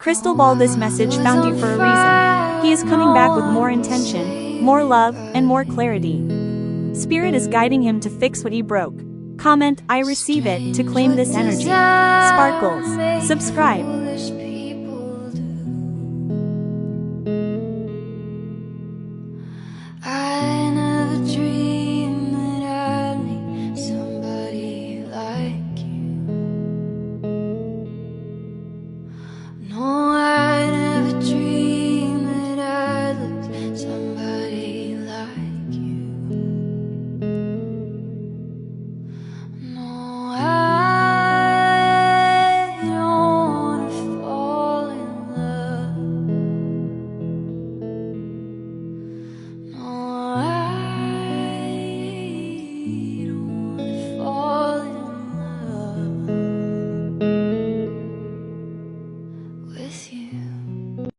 Crystal Ball, this message found you for a reason. He is coming back with more intention, more love, and more clarity. Spirit is guiding him to fix what he broke. Comment, "I receive it," to claim this energy. Sparkles. Subscribe. I never dreamed that I'd meet somebody like you. No, I never dreamed that I'd lose somebody like you. No, I don't wanna fall in love. No, I don't wanna fall in love with you.